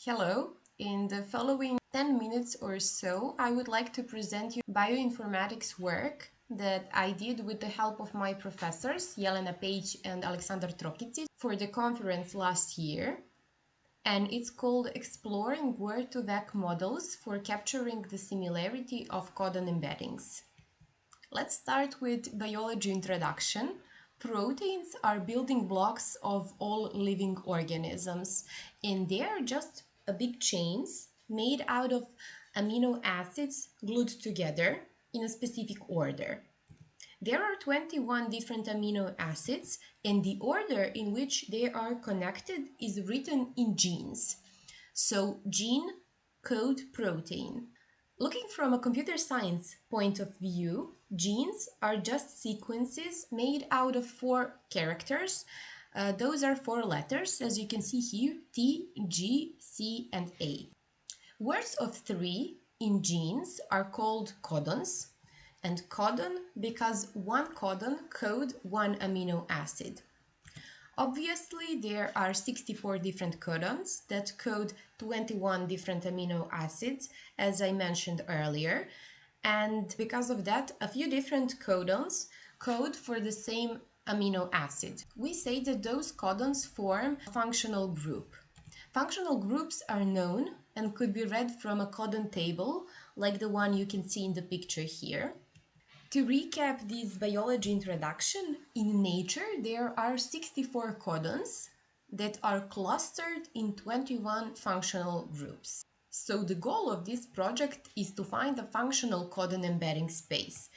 Hello, in the following 10 minutes or so, I would like to present you bioinformatics work that I did with the help of my professors, Jelena Page and Aleksandar Trokici, for the conference last year. And it's called Exploring Word2Vec Models for Capturing the Similarity of Codon Embeddings. Let's start with biology introduction. Proteins are building blocks of all living organisms, and they are just big chains made out of amino acids glued together in a specific order. There are 21 different amino acids, and the order in which they are connected is written in genes. So, gene, code, protein. Looking from a computer science point of view, genes are just sequences made out of 4 characters. Those are 4 letters, as you can see here, T, G, C, and A. Words of 3 in genes are called codons, and codon because one codon codes one amino acid. Obviously, there are 64 different codons that code 21 different amino acids, as I mentioned earlier. And because of that, a few different codons code for the same amino acid. We say that those codons form a functional group. Functional groups are known and could be read from a codon table, like the one you can see in the picture here. To recap this biology introduction, in nature there are 64 codons that are clustered in 21 functional groups. So the goal of this project is to find a functional codon embedding space.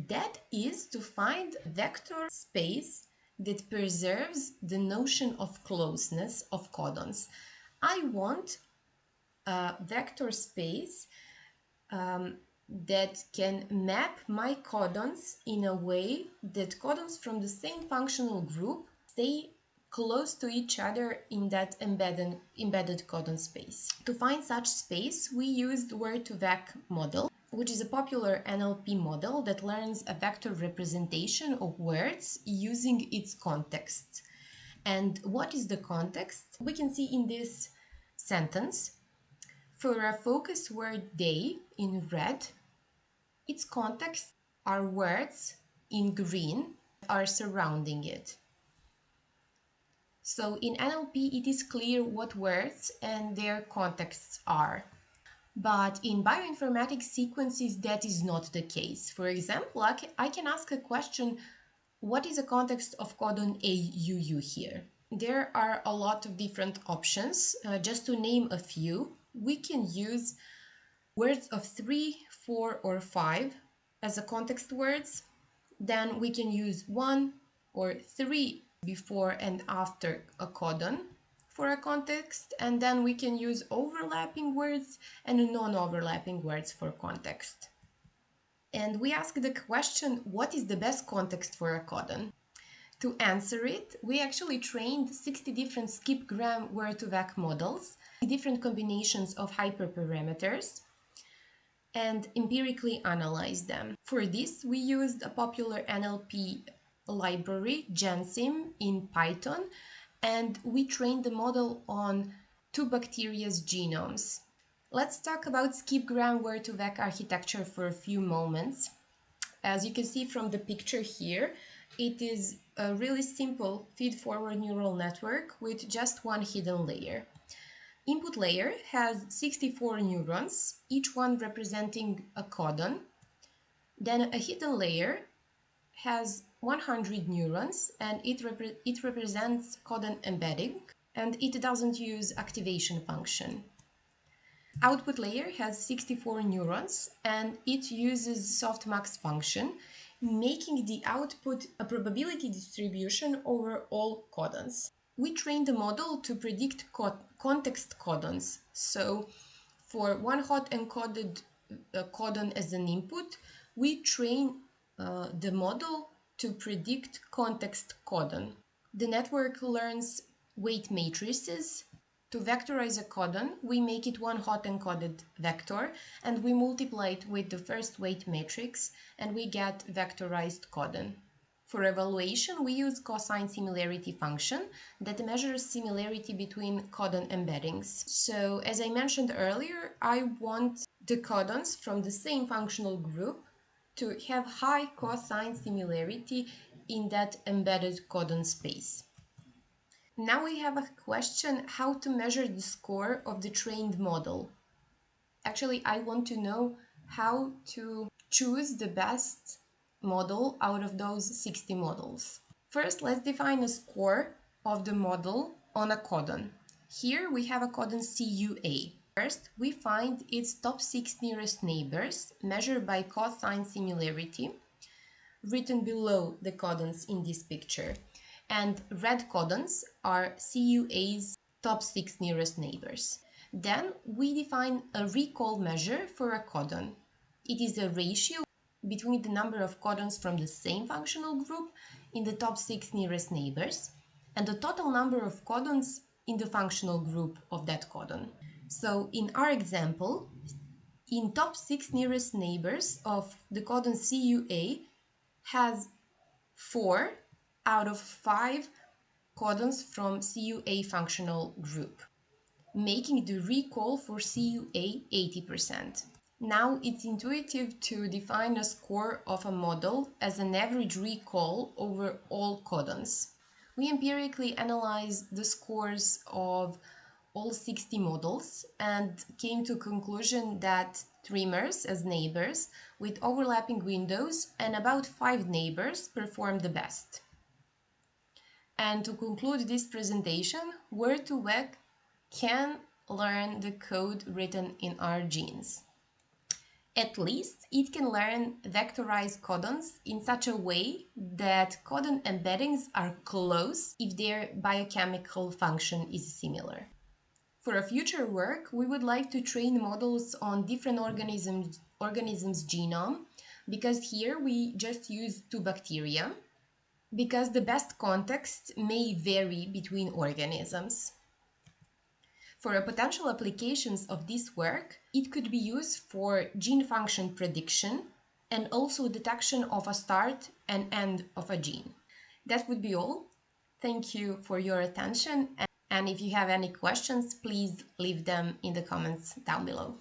That is to find a vector space that preserves the notion of closeness of codons. I want a vector space that can map my codons in a way that codons from the same functional group stay close to each other in that embedded codon space. To find such space, we used Word2Vec model, which is a popular NLP model that learns a vector representation of words using its context. And what is the context? We can see in this sentence. For a focus word day in red, its context are words in green are surrounding it. So in NLP, it is clear what words and their contexts are. But in bioinformatics sequences, that is not the case. For example, I can ask a question, what is the context of codon AUU here? There are a lot of different options. Just to name a few, we can use words of 3, 4, or 5 as a context words. Then we can use 1 or 3 before and after a codon for a context, and then we can use overlapping words and non-overlapping words for context. And we ask the question, what is the best context for a codon? To answer it, we actually trained 60 different skip-gram Word2Vec models, different combinations of hyperparameters, and empirically analyzed them. For this, we used a popular NLP library, GenSim, in Python, and we trained the model on 2 bacteria's genomes. Let's talk about skip-gram Word2Vec architecture for a few moments. As you can see from the picture here, it is a really simple feed-forward neural network with just one hidden layer. Input layer has 64 neurons, each one representing a codon. Then a hidden layer has 100 neurons and it represents codon embedding, and it doesn't use activation function. Output layer has 64 neurons and it uses softmax function, making the output a probability distribution over all codons. We trained the model to predict context codons. So for one hot encoded codon as an input, we train the model to predict context codon. The network learns weight matrices. To vectorize a codon, we make it one hot encoded vector and we multiply it with the first weight matrix and we get vectorized codon. For evaluation, we use cosine similarity function that measures similarity between codon embeddings. So, as I mentioned earlier, I want the codons from the same functional group to have high cosine similarity in that embedded codon space. Now we have a question how to measure the score of the trained model. Actually, I want to know how to choose the best model out of those 60 models. First, let's define a score of the model on a codon. Here we have a codon CUA. First, we find its top 6 nearest neighbors measured by cosine similarity, written below the codons in this picture. And red codons are CUA's top 6 nearest neighbors. Then we define a recall measure for a codon. It is a ratio between the number of codons from the same functional group in the top 6 nearest neighbors and the total number of codons in the functional group of that codon. So in our example, in top 6 nearest neighbors of the codon CUA has 4 out of 5 codons from CUA functional group, making the recall for CUA 80%. Now it's intuitive to define a score of a model as an average recall over all codons. We empirically analyzed the scores of all 60 models and came to a conclusion that trimmers as neighbors with overlapping windows and about 5 neighbors performed the best. And to conclude this presentation, Word2Vec can learn the code written in our genes. At least it can learn vectorized codons in such a way that codon embeddings are close if their biochemical function is similar. For a future work, we would like to train models on different organisms' genome, because here we just use 2 bacteria, because the best context may vary between organisms. For potential applications of this work, it could be used for gene function prediction and also detection of a start and end of a gene. That would be all. Thank you for your attention, and if you have any questions, please leave them in the comments down below.